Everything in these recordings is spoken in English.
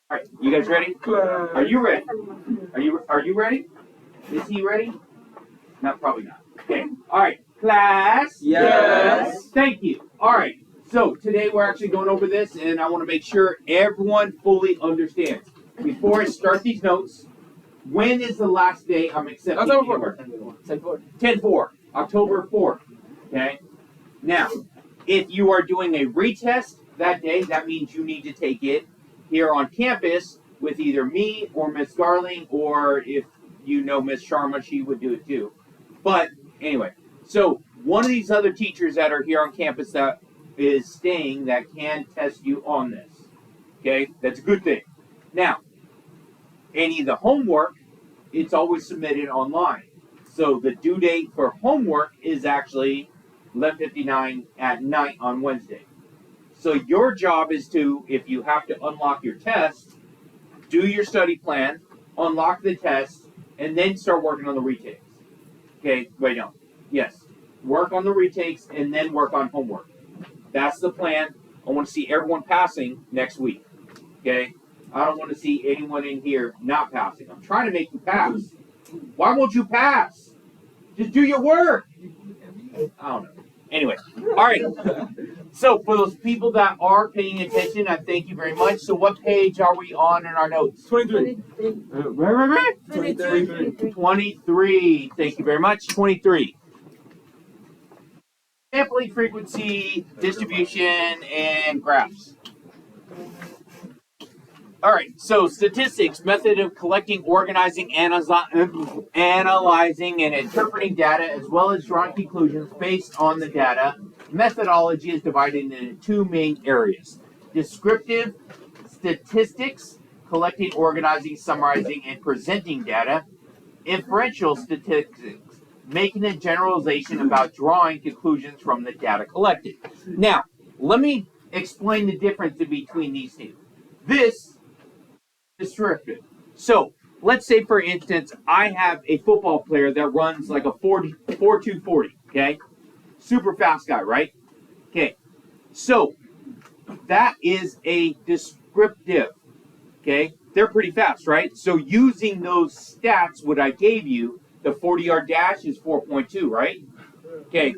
All right, you guys ready? Are you ready? Are you ready? Is he ready? No, probably not. Okay. All right, class. Yes. Thank you. All right. So today we're actually going over this, and I want to make sure everyone fully understands. Before I start these notes, when is the last day I'm accepting October paper? 4th. 10-4, October 4th. Okay. Now, if you are doing a retest that day, that means you need to take it here on campus with either me or Miss Garling, or if you know Miss Sharma, she would do it too. But anyway, so one of these other teachers that are here on campus that is staying that can test you on this. Okay, that's a good thing. Now, any of the homework, it's always submitted online. So the due date for homework is actually 11:59 at night on Wednesday. So your job is to, if you have to unlock your test, do your study plan, unlock the test, and then start working on the retakes. Okay, wait, no. Yes. Work on the retakes and then work on homework. That's the plan. I want to see everyone passing next week. Okay? I don't want to see anyone in here not passing. I'm trying to make you pass. Why won't you pass? Just do your work. I don't know. Anyway, all right. So for those people that are paying attention, I thank you very much. So what page are we on in our notes? 23. Right. 23. Thank you very much. 23. Sampling frequency, distribution, and graphs. All right, so statistics, method of collecting, organizing, analyzing, and interpreting data, as well as drawing conclusions based on the data. Methodology is divided into two main areas. Descriptive statistics, collecting, organizing, summarizing, and presenting data. Inferential statistics, making a generalization about drawing conclusions from the data collected. Now, let me explain the difference between these two. This descriptive. So let's say, for instance, I have a football player that runs like a 4.240. Okay, super fast guy, right? Okay, so that is a descriptive. Okay, they're pretty fast, right? So using those stats, what I gave you, the 40-yard dash is 4.2, right? Okay,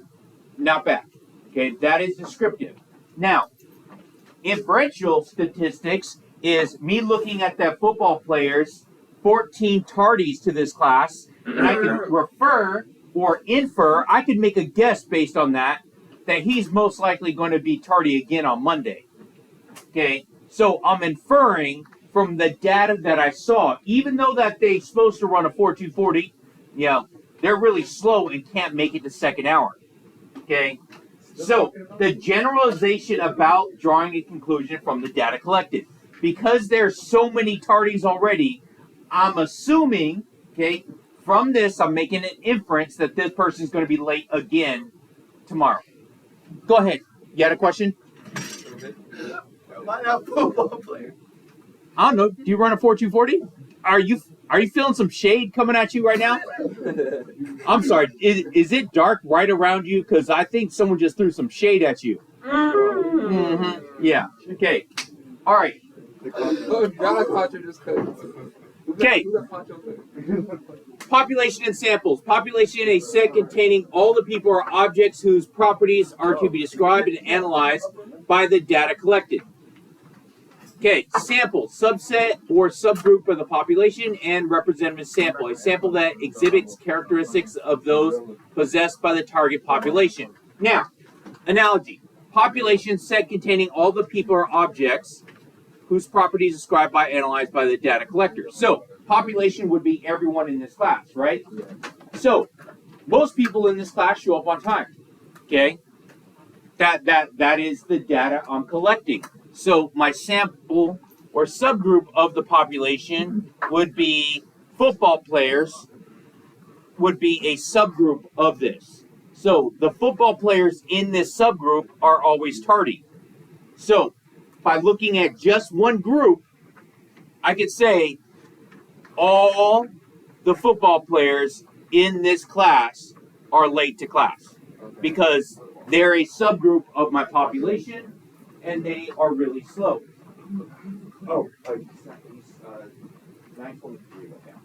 not bad. Okay, that is descriptive. Now, inferential statistics is me looking at that football player's 14 tardies to this class, and I can refer or infer, I could make a guess based on that he's most likely going to be tardy again on Monday. Okay, so I'm inferring from the data that I saw, even though that they're supposed to run a 4.240, they're really slow and can't make it the second hour. Okay, so the generalization about drawing a conclusion from the data collected. Because there's so many tardies already, I'm assuming, okay, from this, I'm making an inference that this person's going to be late again tomorrow. Go ahead. You had a question? Why not football player? I don't know. Do you run a 4.240? Are you feeling some shade coming at you right now? I'm sorry. Is it dark right around you? Because I think someone just threw some shade at you. Mm-hmm. Yeah. Okay. All right. Oh, God, Pacho just cut. Okay. Population and samples. Population in a set containing all the people or objects whose properties are to be described and analyzed by the data collected. Okay, sample, subset or subgroup of the population, and representative sample, a sample that exhibits characteristics of those possessed by the target population. Now, analogy. Population set containing all the people or objects whose properties described by analyzed by the data collector. So, population would be everyone in this class, right? So, most people in this class show up on time. Okay? That is the data I'm collecting. So my sample or subgroup of the population would be football players, would be a subgroup of this. So the football players in this subgroup are always tardy. So by looking at just one group, I could say all the football players in this class are late to class because they're a subgroup of my population and they are really slow. Oh, he's 9:23 right now.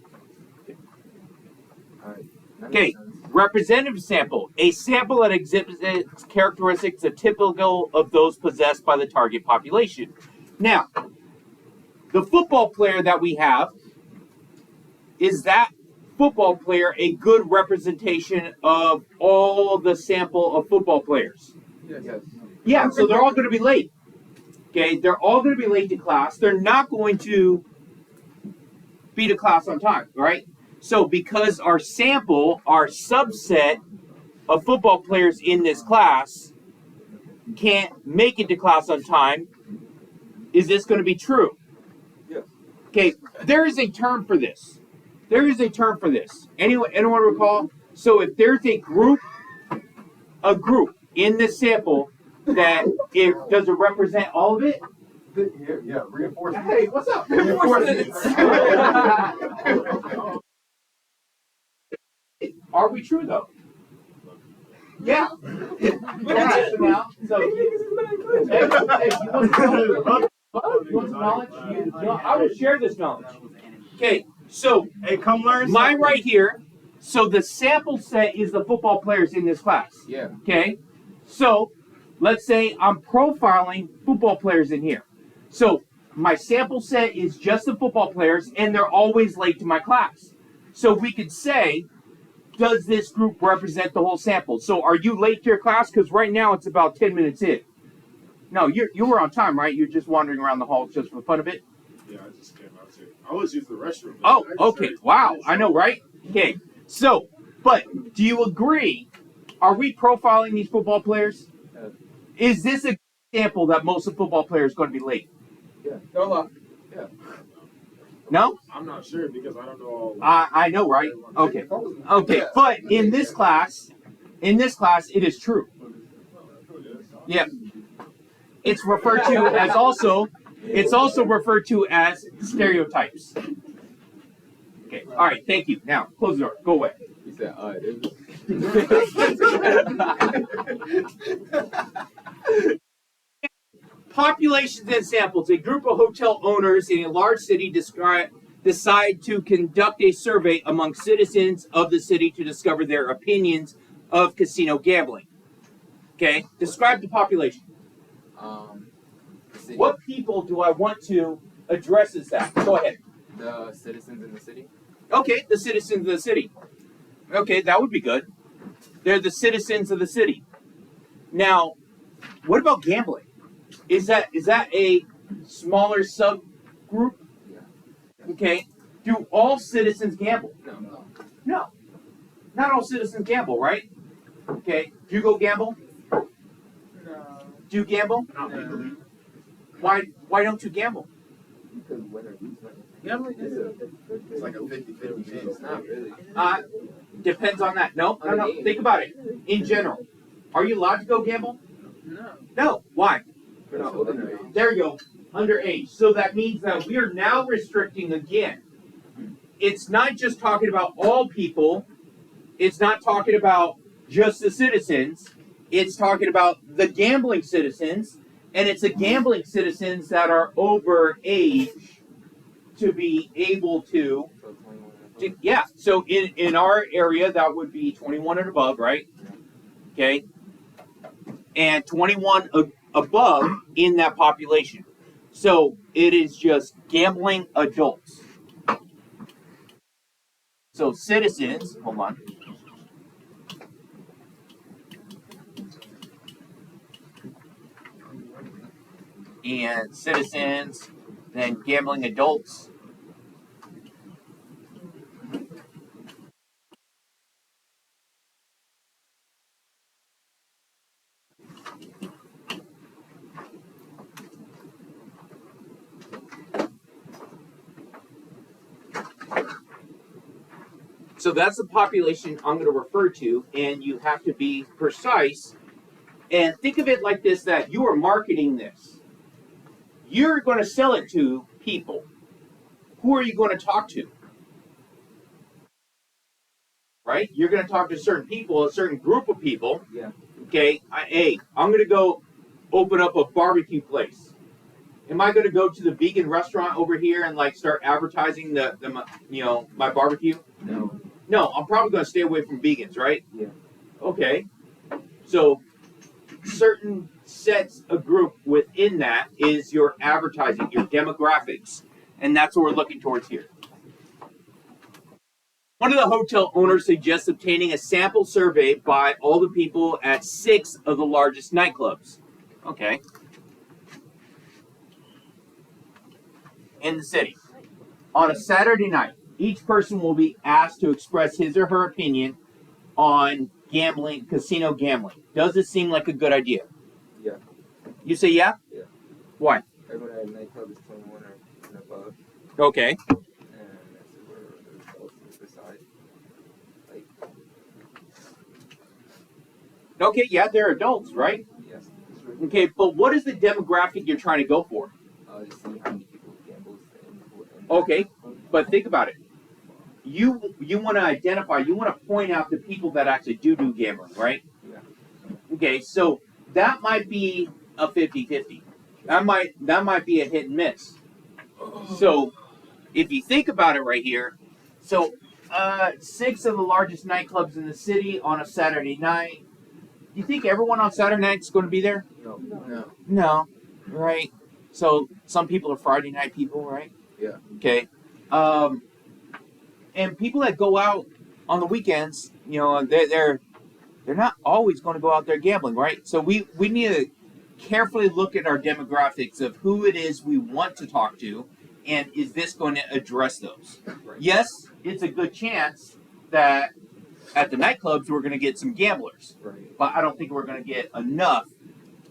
Alright. Okay, representative sample. A sample that exhibits characteristics typical of those possessed by the target population. Now, the football player that we have, is that football player a good representation of all the sample of football players? Yes. Yeah, so they're all going to be late. Okay, they're all going to be late to class. They're not going to be to class on time, right? So because our sample, our subset of football players in this class can't make it to class on time, is this going to be true? Yes. Okay, there is a term for this. There is a term for this. Anyone recall? So if there's a group in this sample that does it represent all of it? Yeah, reinforcement. Hey, what's up? Are we true though? Yeah. Yeah. So now, so hey, you want some knowledge? I will share this knowledge. Okay, so Hey, come learn. mine right here. So the sample set is the football players in this class. Yeah. Okay, so let's say I'm profiling football players in here. So my sample set is just the football players, and they're always late to my class. So we could say, does this group represent the whole sample? So are you late to your class? Because right now it's about 10 minutes in. No, you were on time, right? You're just wandering around the halls just for the fun of it? Yeah, I just came out too. I always use the restroom. Oh, okay. Wow. I know, right? Okay. So, but do you agree? Are we profiling these football players? Is this a example that most of football players are going to be late? Yeah. No lie. No? I'm not sure because I don't know all. I know, right? Okay. Okay. But in this class, it is true. Yeah. It's referred to as it's also referred to as stereotypes. Okay. All right. Thank you. Now, close the door. Go away. He said, Populations and samples. A group of hotel owners in a large city decide to conduct a survey among citizens of the city to discover their opinions of casino gambling. Okay, describe the population. The city. What people do I want to address as that? Go ahead. The citizens in the city. Okay, the citizens of the city. Okay, that would be good. They're the citizens of the city. Now, what about gambling? Is that a smaller subgroup? Yeah. Okay. Do all citizens gamble? No. No. Not all citizens gamble, right? Okay. Do you go gamble? No. Do you gamble? Not legally. Why don't you gamble? Because win or lose money. Gambling it's like a 50-50 chance. Not really. Depends on that. No. Think about it. In general. Are you allowed to go gamble? No. No. Why? No. There you go. Underage. So that means that we are now restricting again. It's not just talking about all people. It's not talking about just the citizens. It's talking about the gambling citizens. And it's the gambling citizens that are over age to be able to. So 21 and above. Yeah. So in our area, that would be 21 and above, right? Okay. And 21 above in that population. So it is just gambling adults. So citizens, hold on. And citizens, then gambling adults. So that's the population I'm going to refer to, and you have to be precise. And think of it like this, that you are marketing this. You're going to sell it to people. Who are you going to talk to? Right? You're going to talk to certain people, a certain group of people. Yeah. Okay, hey, I'm going to go open up a barbecue place. Am I going to go to the vegan restaurant over here and like start advertising my barbecue? No. No, I'm probably going to stay away from vegans, right? Yeah. Okay. So certain sets a group within that is your advertising, your demographics, and that's what we're looking towards here. One of the hotel owners suggests obtaining a sample survey by all the people at 6 of the largest nightclubs. Okay. In the city. On a Saturday night, each person will be asked to express his or her opinion on gambling, casino gambling. Does it seem like a good idea? Yeah. You say yeah? Yeah. Why? Everyone at a nightclub is 21 or and above, Okay. and that's where the adults decide. Like, Okay, yeah, they're adults, right? yes. Okay, but what is the demographic you're trying to go for? To see how many people gambles and Okay, but think about it. You want to identify, you want to point out the people that actually do gambling, right? Yeah. Okay, so that might be a 50-50. That might be a hit and miss. So if you think about it right here, so 6 of the largest nightclubs in the city on a Saturday night. Do you think everyone on Saturday night is going to be there? No. No, right? So some people are Friday night people, right? Yeah. Okay. And people that go out on the weekends, they're not always going to go out there gambling, right? So we need to carefully look at our demographics of who it is we want to talk to, and is this going to address those? Right. Yes, it's a good chance that at the nightclubs we're going to get some gamblers, Right. but I don't think we're going to get enough,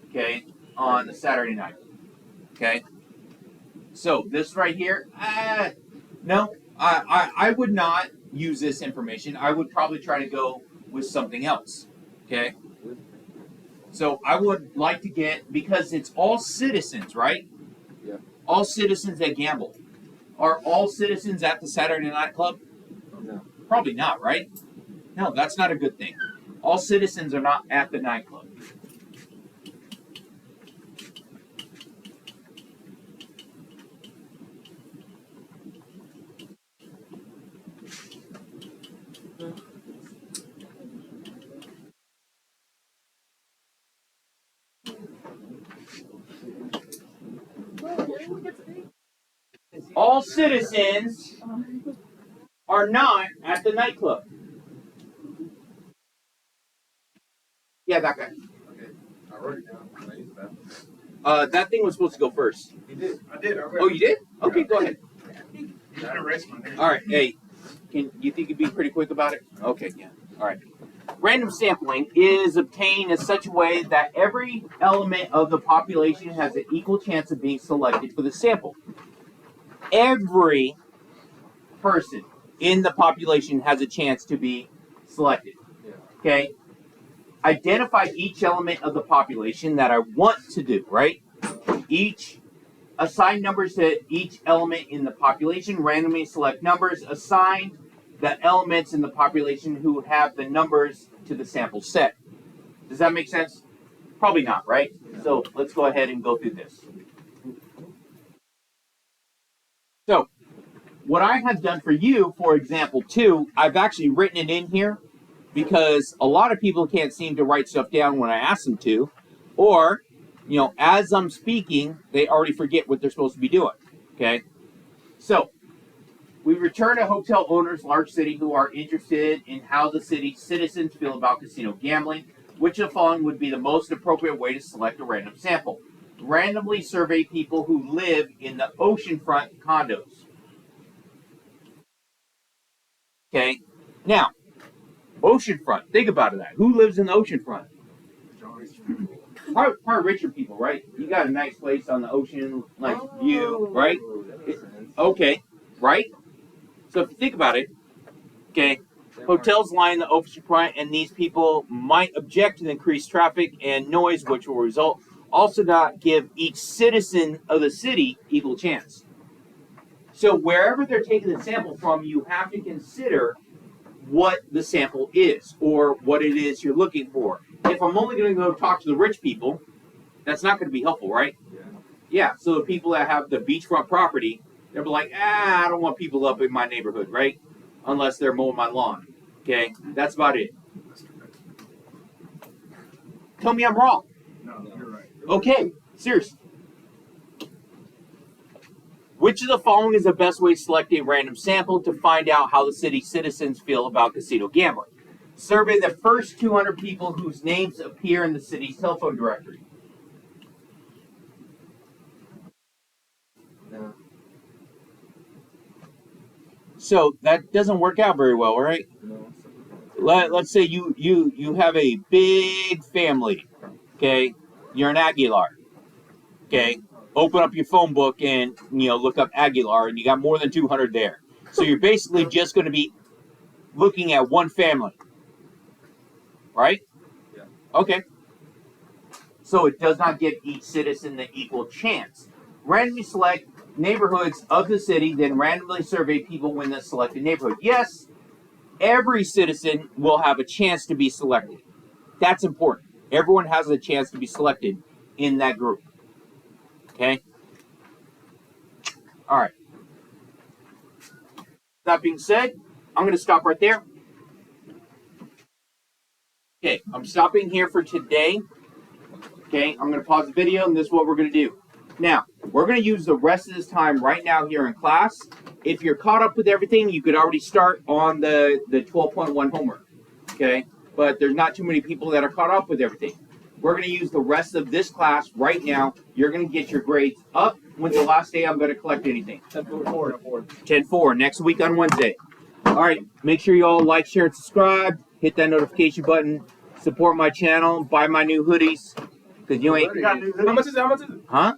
okay, on the Saturday night. Okay? So this right here, no, I would not use this information. I would probably try to go with something else. Okay? So I would like to get, because it's all citizens, right? Yeah. All citizens that gamble. Are all citizens at the Saturday night club? No. Probably not, right? No, that's not a good thing. All citizens are not at the nightclub. All citizens are not at the nightclub. Yeah, that guy. Okay. I wrote it down. Can I use that? That thing was supposed to go first. He did. I did. I read Oh, you did? Okay, go ahead. it. I erased my name. All right. Hey, can you think you'd be pretty quick about it? Okay, yeah. All right. Random sampling is obtained in such a way that every element of the population has an equal chance of being selected for the sample. Every person in the population has a chance to be selected. Yeah. Okay? Identify each element of the population that I want to do, right? Assign numbers to each element in the population, randomly select numbers, assign the elements in the population who have the numbers to the sample set. Does that make sense? Probably not, right? So let's go ahead and go through this. So, what I have done for you, for example, 2, I've actually written it in here because a lot of people can't seem to write stuff down when I ask them to, or, as I'm speaking, they already forget what they're supposed to be doing, okay? So, we return to hotel owners, large city, who are interested in how the city's citizens feel about casino gambling. Which of the following would be the most appropriate way to select a random sample? Randomly survey people who live in the oceanfront condos. Okay, now, oceanfront. Think about that. Who lives in the oceanfront? Probably richer people, right? You got a nice place on the ocean, like view, right? That makes sense. Okay, right? So if you think about it, okay, hotels line the oceanfront, and these people might object to the increased traffic and noise, which will result also not give each citizen of the city equal chance. So wherever they're taking the sample from, you have to consider what the sample is or what it is you're looking for. If I'm only going to go talk to the rich people, that's not going to be helpful, right? Yeah. Yeah, so the people that have the beachfront property, they'll be like, I don't want people up in my neighborhood, right? Unless they're mowing my lawn. Okay, that's about it. Tell me I'm wrong. No, you're right. Okay, seriously. Which of the following is the best way to select a random sample to find out how the city's citizens feel about casino gambling? Survey the first 200 people whose names appear in the city's telephone directory. No. So that doesn't work out very well, right? No. Let's say you have a big family, okay? You're an Aguilar, okay? Open up your phone book and look up Aguilar, and you got more than 200 there. So you're basically just going to be looking at one family, right? Yeah. Okay. So it does not give each citizen the equal chance. Randomly select neighborhoods of the city, then randomly survey people in the selected neighborhood. Yes, every citizen will have a chance to be selected. That's important. Everyone has a chance to be selected in that group. Okay? All right. That being said, I'm going to stop right there. Okay, I'm stopping here for today. Okay, I'm going to pause the video, and this is what we're going to do. Now, we're going to use the rest of this time right now here in class. If you're caught up with everything, you could already start on the 12.1 homework. Okay? But there's not too many people that are caught up with everything. We're going to use the rest of this class right now. You're going to get your grades up. When's the last day I'm going to collect anything? 10-4. 10-4, next week on Wednesday. All right, make sure you all like, share, and subscribe. Hit that notification button. Support my channel. Buy my new hoodies. Because you ain't... How much is it? Huh?